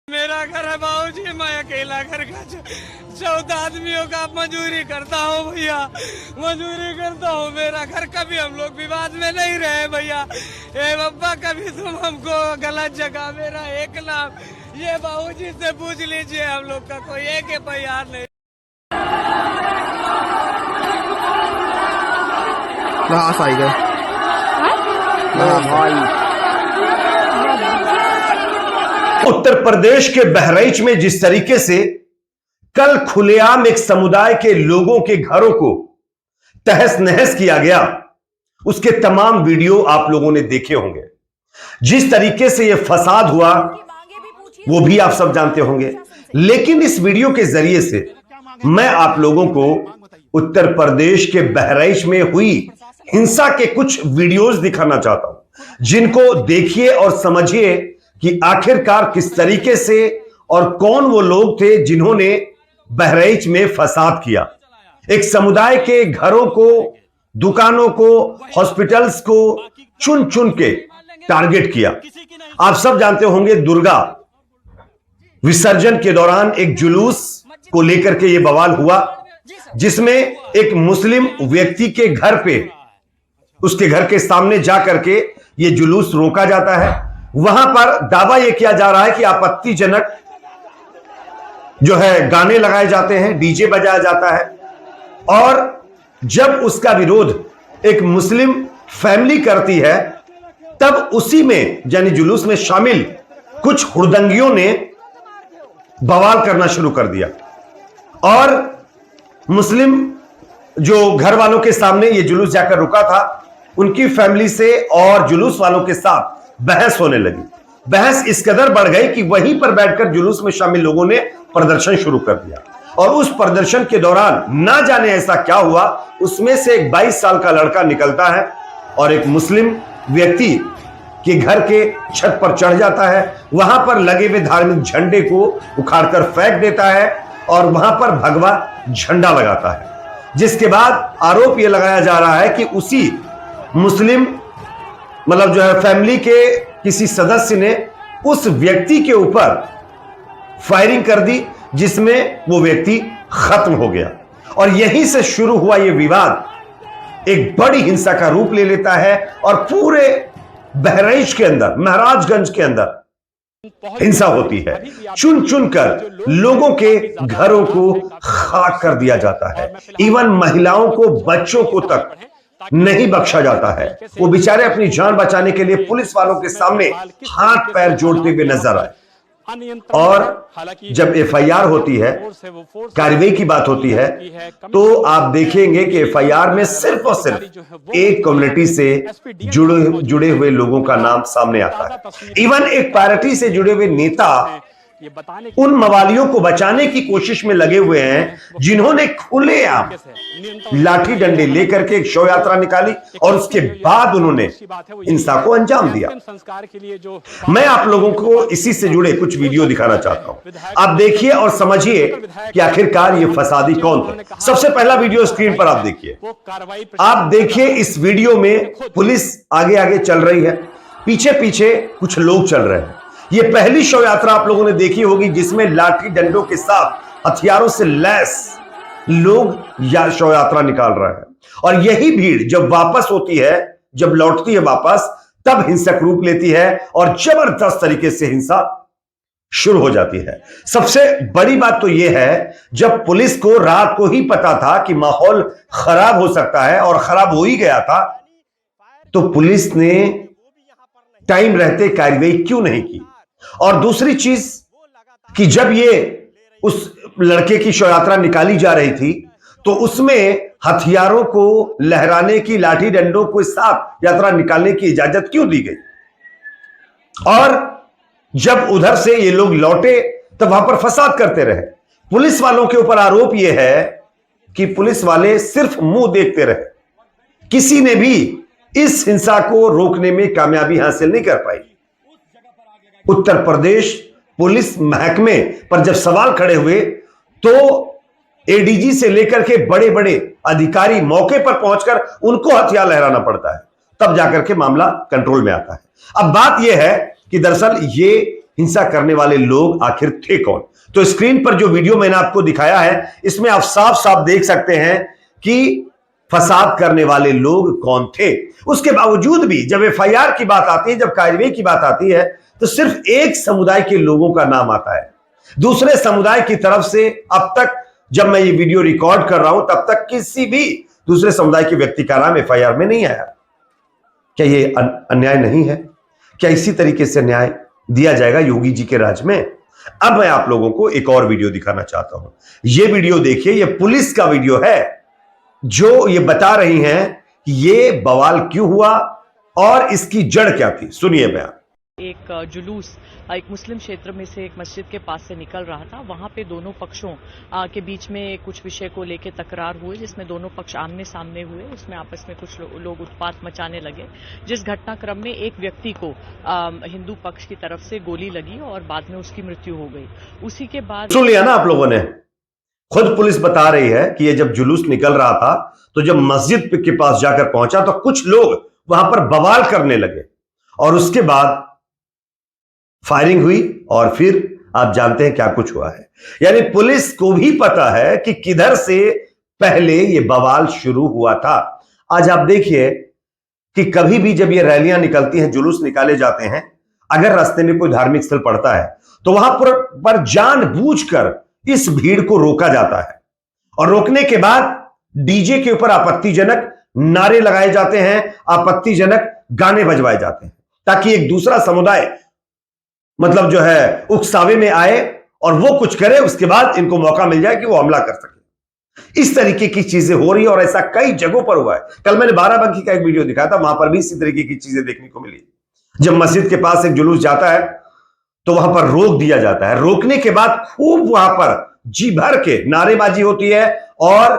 मेरा घर है बाबूजी, मैं अकेला घर का 14 आदमियों का मजदूरी करता हूँ भैया, मजदूरी करता हूँ। मेरा घर कभी हम लोग विवाद में नहीं रहे भैया। ए बब्बा कभी तुम हमको गलत जगह, मेरा एक नाम ये बाबूजी से पूछ लीजिए, हम लोग का कोई एक एफआईआर नहीं। उत्तर प्रदेश के बहराइच में जिस तरीके से कल खुलेआम एक समुदाय के लोगों के घरों को तहस नहस किया गया, उसके तमाम वीडियो आप लोगों ने देखे होंगे। जिस तरीके से यह फसाद हुआ वो भी आप सब जानते होंगे, लेकिन इस वीडियो के जरिए से मैं आप लोगों को उत्तर प्रदेश के बहराइच में हुई हिंसा के कुछ वीडियोस दिखाना चाहता हूं, जिनको देखिए और समझिए कि आखिरकार किस तरीके से और कौन वो लोग थे जिन्होंने बहराइच में फसाद किया। एक समुदाय के घरों को, दुकानों को, हॉस्पिटल्स को चुन चुन के टारगेट किया। आप सब जानते होंगे दुर्गा विसर्जन के दौरान एक जुलूस को लेकर के यह बवाल हुआ, जिसमें एक मुस्लिम व्यक्ति के घर पे, उसके घर के सामने जाकर के यह जुलूस रोका जाता है। वहां पर दावा यह किया जा रहा है कि आपत्तिजनक जो है गाने लगाए जाते हैं, डीजे बजाया जाता है, और जब उसका विरोध एक मुस्लिम फैमिली करती है तब उसी में यानी जुलूस में शामिल कुछ हुड़दंगियों ने बवाल करना शुरू कर दिया और मुस्लिम जो घर वालों के सामने यह जुलूस जाकर रुका था, उनकी फैमिली से और जुलूस वालों के साथ बहस होने लगी। बहस इस कदर बढ़ गई कि वहीं पर बैठकर जुलूस में शामिल लोगों ने प्रदर्शन शुरू कर दिया और उस प्रदर्शन के दौरान ना जाने ऐसा क्या हुआ, उसमें से एक 22 साल का लड़का निकलता है और एक मुस्लिम व्यक्ति के घर के छत पर चढ़ जाता है, वहां पर लगे हुए धार्मिक झंडे को उखाड़कर फेंक देता है और वहां पर भगवा झंडा लगाता है। जिसके बाद आरोप यह लगाया जा रहा है कि उसी मुस्लिम मतलब जो है फैमिली के किसी सदस्य ने उस व्यक्ति के ऊपर फायरिंग कर दी, जिसमें वो व्यक्ति खत्म हो गया। और यहीं से शुरू हुआ यह विवाद एक बड़ी हिंसा का रूप ले लेता है और पूरे बहराइच के अंदर, महाराजगंज के अंदर हिंसा होती है। चुन चुन कर लोगों के घरों को खाक कर दिया जाता है। इवन महिलाओं को, बच्चों को तक नहीं बख्शा जाता है। वो बेचारे अपनी जान बचाने के लिए पुलिस वालों के सामने हाथ पैर जोड़ते हुए नजर आए। और जब एफआईआर होती है, कार्रवाई की बात होती है, तो आप देखेंगे कि एफआईआर में सिर्फ और सिर्फ एक कम्युनिटी से जुड़े हुए लोगों का नाम सामने आता है। इवन एक पार्टी से जुड़े हुए नेता उन मवालियों को बचाने की कोशिश में लगे हुए हैं जिन्होंने खुलेआम लाठी डंडे लेकर के एक शव यात्रा निकाली और उसके बाद उन्होंने हिंसा को अंजाम दिया। मैं आप लोगों को इसी से जुड़े कुछ वीडियो दिखाना चाहता हूं, आप देखिए और समझिए कि आखिरकार ये फसादी कौन थे। सबसे पहला वीडियो स्क्रीन पर आप देखिए। आप देखिए इस वीडियो में पुलिस आगे आगे चल रही है, पीछे पीछे कुछ लोग चल रहे हैं। यह पहली शव यात्रा आप लोगों ने देखी होगी जिसमें लाठी डंडों के साथ हथियारों से लैस लोग शव यात्रा निकाल रहे हैं। और यही भीड़ जब वापस होती है, जब लौटती है वापस, तब हिंसक रूप लेती है और जबरदस्त तरीके से हिंसा शुरू हो जाती है। सबसे बड़ी बात तो यह है, जब पुलिस को रात को ही पता था कि माहौल खराब हो सकता है और खराब हो ही गया था, तो पुलिस ने टाइम रहते कार्रवाई क्यों नहीं की। और दूसरी चीज कि जब ये उस लड़के की शव यात्रा निकाली जा रही थी तो उसमें हथियारों को लहराने की, लाठी डंडों के साथ यात्रा निकालने की इजाजत क्यों दी गई। और जब उधर से ये लोग लौटे तो वहां पर फसाद करते रहे। पुलिस वालों के ऊपर आरोप यह है कि पुलिस वाले सिर्फ मुंह देखते रहे, किसी ने भी इस हिंसा को रोकने में कामयाबी हासिल नहीं कर पाई। उत्तर प्रदेश पुलिस महकमे पर जब सवाल खड़े हुए तो एडीजी से लेकर के बड़े बड़े अधिकारी मौके पर पहुंचकर उनको हथियार लहराना पड़ता है, तब जाकर के मामला कंट्रोल में आता है। अब बात यह है कि दरअसल ये हिंसा करने वाले लोग आखिर थे कौन। तो स्क्रीन पर जो वीडियो मैंने आपको दिखाया है, इसमें आप साफ साफ देख सकते हैं कि फसाद करने वाले लोग कौन थे। उसके बावजूद भी जब एफआईआर की बात आती है, जब कार्रवाई की बात आती है, तो सिर्फ एक समुदाय के लोगों का नाम आता है। दूसरे समुदाय की तरफ से अब तक, जब मैं ये वीडियो रिकॉर्ड कर रहा हूं, तब तक किसी भी दूसरे समुदाय के व्यक्ति का नाम एफआईआर में नहीं आया। क्या ये अन्याय नहीं है? क्या इसी तरीके से न्याय दिया जाएगा योगी जी के राज में? अब मैं आप लोगों को एक और वीडियो दिखाना चाहता हूं। ये वीडियो देखिए, ये पुलिस का वीडियो है जो ये बता रही हैं कि ये बवाल क्यों हुआ और इसकी जड़ क्या थी। सुनिए बयान। एक जुलूस एक मुस्लिम क्षेत्र में से एक मस्जिद के पास से निकल रहा था। वहां पे दोनों पक्षों के बीच में कुछ विषय को लेकर तकरार हुए, जिसमें दोनों पक्ष आमने सामने हुए। उसमें आपस में कुछ लोग उत्पात मचाने लगे, जिस घटनाक्रम में एक व्यक्ति को हिंदू पक्ष की तरफ से गोली लगी और बाद में उसकी मृत्यु हो गई। उसी के बाद सुन लिया ना आप लोगों ने, खुद पुलिस बता रही है कि ये जब जुलूस निकल रहा था, तो जब मस्जिद के पास जाकर पहुंचा तो कुछ लोग वहां पर बवाल करने लगे और उसके बाद फायरिंग हुई और फिर आप जानते हैं क्या कुछ हुआ है। यानी पुलिस को भी पता है कि किधर से पहले ये बवाल शुरू हुआ था। आज आप देखिए कि कभी भी जब ये रैलियां निकलती हैं, जुलूस निकाले जाते हैं, अगर रास्ते में कोई धार्मिक स्थल पड़ता है तो वहां पर जानबूझकर इस भीड़ को रोका जाता है और रोकने के बाद डीजे के ऊपर आपत्तिजनक नारे लगाए जाते हैं, आपत्तिजनक गाने बजवाए जाते हैं, ताकि एक दूसरा समुदाय मतलब जो है उकसावे में आए और वो कुछ करे, उसके बाद इनको मौका मिल जाए कि वो हमला कर सके। इस तरीके की चीजें हो रही है और ऐसा कई जगहों पर हुआ है। कल मैंने बाराबंकी का एक वीडियो दिखाया था, वहां पर भी इसी तरीके की चीजें देखने को मिली। जब मस्जिद के पास एक जुलूस जाता है तो वहां पर रोक दिया जाता है, रोकने के बाद खूब वहां पर जी भर के नारेबाजी होती है और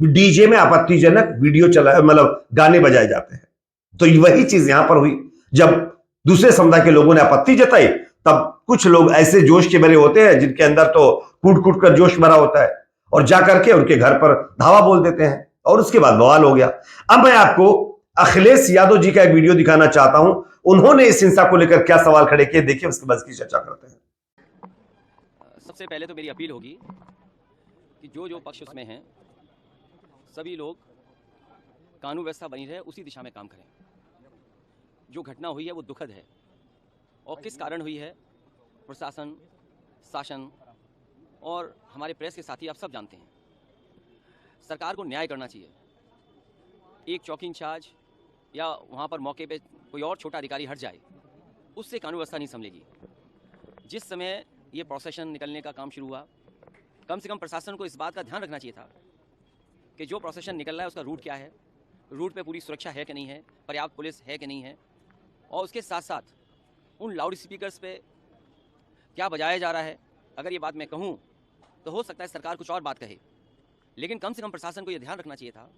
डीजे में आपत्तिजनक वीडियो चला, मतलब गाने बजाए जाते हैं। तो वही चीज यहां पर हुई। जब दूसरे समुदाय के लोगों ने आपत्ति जताई, तब कुछ लोग ऐसे जोश के भरे होते हैं जिनके अंदर तो कूट कूट कर जोश भरा होता है और जाकर के उनके घर पर धावा बोल देते हैं और उसके बाद बवाल हो गया। अब मैं आपको अखिलेश यादव जी का एक वीडियो दिखाना चाहता हूं। उन्होंने इस हिंसा को लेकर क्या सवाल खड़े किए, देखिए, उसके बाद की चर्चा करते हैं। सबसे पहले तो मेरी अपील होगी कि जो पक्ष उसमें हैं, सभी लोग कानून व्यवस्था बनी रहे, उसी दिशा में काम करें। जो घटना हुई है वो दुखद है और किस कारण हुई है, प्रशासन, शासन और हमारे प्रेस के साथी आप सब जानते हैं। सरकार को न्याय करना चाहिए। एक चौकी इंचार्ज या वहाँ पर मौके पे कोई और छोटा अधिकारी हट जाए, उससे कानून व्यवस्था नहीं संभलेगी। जिस समय ये प्रोसेशन निकलने का काम शुरू हुआ, कम से कम प्रशासन को इस बात का ध्यान रखना चाहिए था कि जो प्रोसेशन निकल रहा है उसका रूट क्या है, रूट पे पूरी सुरक्षा है कि नहीं है, पर्याप्त पुलिस है कि नहीं है, और उसके साथ साथ उन लाउड स्पीकर्स पे क्या बजाया जा रहा है। अगर ये बात मैं कहूँ तो हो सकता है सरकार कुछ और बात कहे, लेकिन कम से कम प्रशासन को ये ध्यान रखना चाहिए था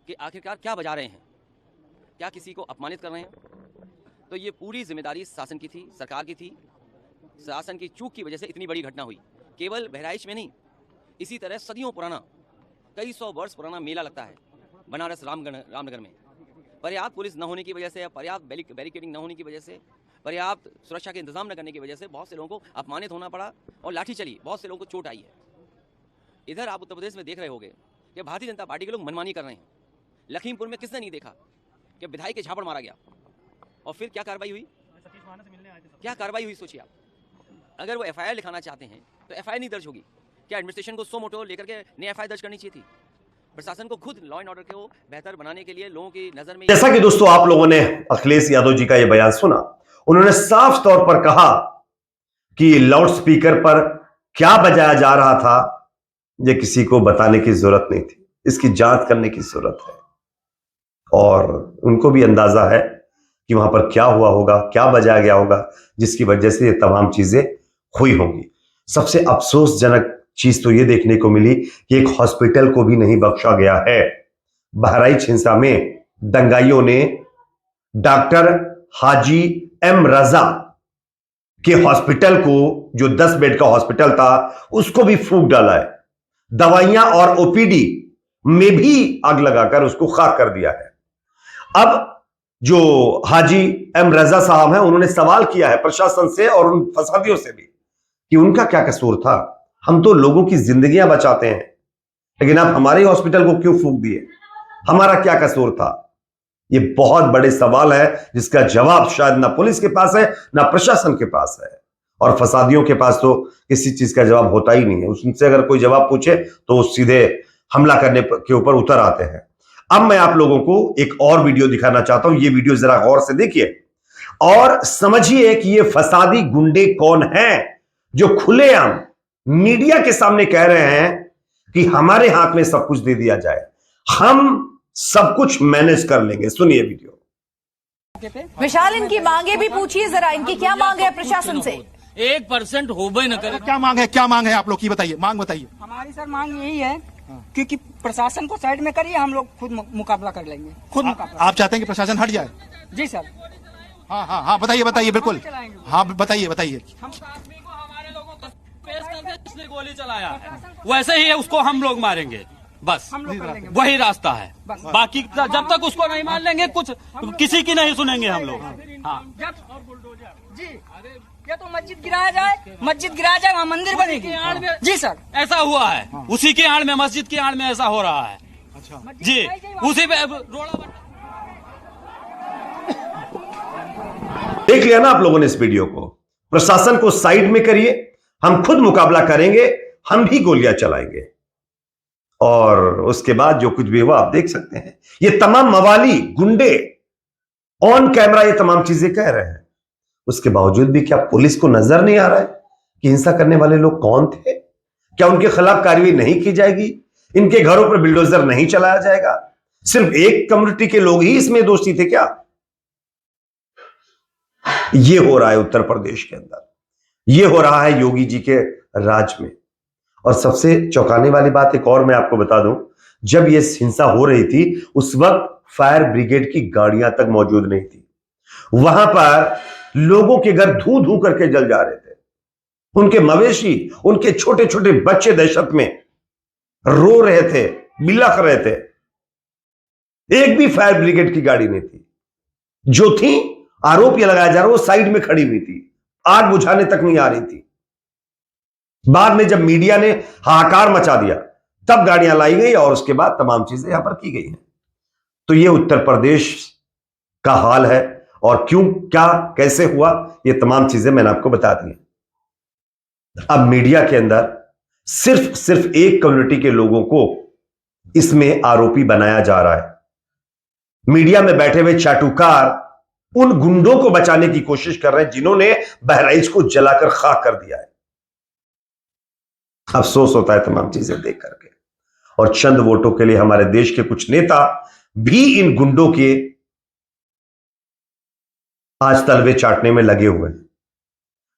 कि आखिरकार क्या बजा रहे हैं, क्या किसी को अपमानित कर रहे हैं। तो ये पूरी जिम्मेदारी शासन की थी, सरकार की थी। शासन की चूक की वजह से इतनी बड़ी घटना हुई। केवल बहराइच में नहीं, इसी तरह सदियों पुराना, कई सौ वर्ष पुराना मेला लगता है बनारस रामनगर में। पर्याप्त पुलिस न होने की वजह से, पर्याप्त बैरिकेडिंग न होने की वजह से, पर्याप्त सुरक्षा के इंतजाम न करने की वजह से बहुत से लोगों को अपमानित होना पड़ा और लाठी चली, बहुत से लोगों को चोट आई है। इधर आप उत्तर प्रदेश में देख रहे होंगे कि भारतीय जनता पार्टी के लोग मनमानी कर रहे हैं। लखीमपुर में किसने नहीं देखा कि विधायक के झापड़ मारा गया और फिर क्या कार्रवाई हुई, क्या कार्रवाई हुई सोचिए आप। अगर वो एफआईआर लिखाना चाहते हैं तो एफआईआर नहीं दर्ज होगी। क्या एडमिनिस्ट्रेशन को सो मोटो लेकर के नई एफआईआर दर्ज करनी चाहिए थी? प्रशासन को खुद लॉ एंड ऑर्डर को बेहतर बनाने के लिए लोगों की नजर में, जैसा कि दोस्तों आप लोगों ने अखिलेश यादव जी का यह बयान सुना, उन्होंने साफ तौर पर कहा कि लाउड स्पीकर पर क्या बजाया जा रहा था ये किसी को बताने की जरूरत नहीं थी, इसकी जांच करने की जरूरत है। और उनको भी अंदाजा है कि वहां पर क्या हुआ होगा, क्या बजाया गया होगा, जिसकी वजह से ये तमाम चीजें हुई होंगी। सबसे अफसोसजनक चीज तो ये देखने को मिली कि एक हॉस्पिटल को भी नहीं बख्शा गया है। बहराइच हिंसा में दंगाइयों ने डॉक्टर हाजी एम रजा के हॉस्पिटल को, जो 10 बेड का हॉस्पिटल था, उसको भी फूंक डाला है। दवाइयां और ओपीडी में भी आग लगाकर उसको खाक कर दिया है। अब जो हाजी एम रजा साहब हैं, उन्होंने सवाल किया है प्रशासन से और उन फसादियों से भी कि उनका क्या कसूर था। हम तो लोगों की जिंदगियां बचाते हैं, लेकिन आप हमारे हॉस्पिटल को क्यों फूंक दिए? हमारा क्या कसूर था? ये बहुत बड़े सवाल है जिसका जवाब शायद ना पुलिस के पास है ना प्रशासन के पास है, और फसादियों के पास तो किसी चीज का जवाब होता ही नहीं है। उनसे अगर कोई जवाब पूछे तो वो सीधे हमला करने के ऊपर उतर आते हैं। अब मैं आप लोगों को एक और वीडियो दिखाना चाहता हूं। ये वीडियो जरा गौर से देखिए और समझिए कि ये फसादी गुंडे कौन हैं जो खुलेआम मीडिया के सामने कह रहे हैं कि हमारे हाथ में सब कुछ दे दिया जाए, हम सब कुछ मैनेज कर लेंगे। सुनिए वीडियो। विशाल, इनकी मांगे भी पूछिए जरा, इनकी क्या मांग है प्रशासन से? 1% हो भी न करे। क्या मांग है, क्या मांग है आप लोग की? बताइए, मांग बताइए। हमारी सर मांग यही है क्योंकि प्रशासन को साइड में करिए, हम लोग खुद मुकाबला कर लेंगे, खुद मुकाबला। आप चाहते हैं कि प्रशासन हट जाए? जी सर। हाँ हाँ हाँ, बताइए बताइए, बिल्कुल। हाँ बताइए बताइए। हम आदमी को, हमारे लोगों को पेश करके जिसने गोली चलाया है वैसे ही है, उसको हम लोग मारेंगे, बस हम लोग कर लेंगे। वही रास्ता है। बाकी जब तक उसको नहीं मान लेंगे कुछ किसी की नहीं सुनेंगे हम लोग। हाँ जी, या तो मस्जिद गिराया जाए, वहाँ मंदिर बनेगी। जी सर, ऐसा हुआ है, उसी के आड़ में, मस्जिद के आड़ में ऐसा हो रहा है। अच्छा जी, उसी पे रोड़ा। देख लिया ना आप लोगों ने इस वीडियो को। प्रशासन को साइड में करिए, हम खुद मुकाबला करेंगे, हम भी गोलियां चलाएंगे। और उसके बाद जो कुछ भी हुआ आप देख सकते हैं। ये तमाम मवाली गुंडे ऑन कैमरा ये तमाम चीजें कह रहे हैं। उसके बावजूद भी क्या पुलिस को नजर नहीं आ रहा है कि हिंसा करने वाले लोग कौन थे? क्या उनके खिलाफ कार्रवाई नहीं की जाएगी? इनके घरों पर बिल्डोजर नहीं चलाया जाएगा? सिर्फ एक कम्युनिटी के लोग ही इसमें दोषी थे क्या? ये हो रहा है उत्तर प्रदेश के अंदर, ये हो रहा है योगी जी के राज में। और सबसे चौंकाने वाली बात एक और मैं आपको बता दूं, जब ये हिंसा हो रही थी उस वक्त फायर ब्रिगेड की गाड़ियां तक मौजूद नहीं थी। वहां पर लोगों के घर धू धू करके जल जा रहे थे, उनके मवेशी, उनके छोटे छोटे बच्चे दहशत में रो रहे थे, बिलख रहे थे। एक भी फायर ब्रिगेड की गाड़ी नहीं थी। जो थी, आरोप यह लगाया जा रहा है वो साइड में खड़ी हुई थी, आग बुझाने तक नहीं आ रही थी। बाद में जब मीडिया ने हाहाकार मचा दिया तब गाड़ियां लाई गई और उसके बाद तमाम चीजें यहां पर की गई हैं। तो यह उत्तर प्रदेश का हाल है और क्यों, क्या, कैसे हुआ, ये तमाम चीजें मैंने आपको बता दी। अब मीडिया के अंदर सिर्फ एक कम्युनिटी के लोगों को इसमें आरोपी बनाया जा रहा है। मीडिया में बैठे हुए चाटुकार उन गुंडों को बचाने की कोशिश कर रहे हैं जिन्होंने बहराइच को जलाकर खाक कर दिया है। अफसोस होता है तमाम चीजें देख करके। और चंद वोटों के लिए हमारे देश के कुछ नेता भी इन गुंडों के आज तलवे चाटने में लगे हुए हैं।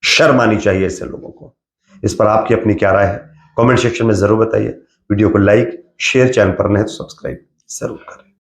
शर्म आनी चाहिए ऐसे लोगों को। इस पर आपकी अपनी क्या राय है कमेंट सेक्शन में जरूर बताइए। वीडियो को लाइक, शेयर, चैनल पर नहीं तो सब्सक्राइब जरूर करें।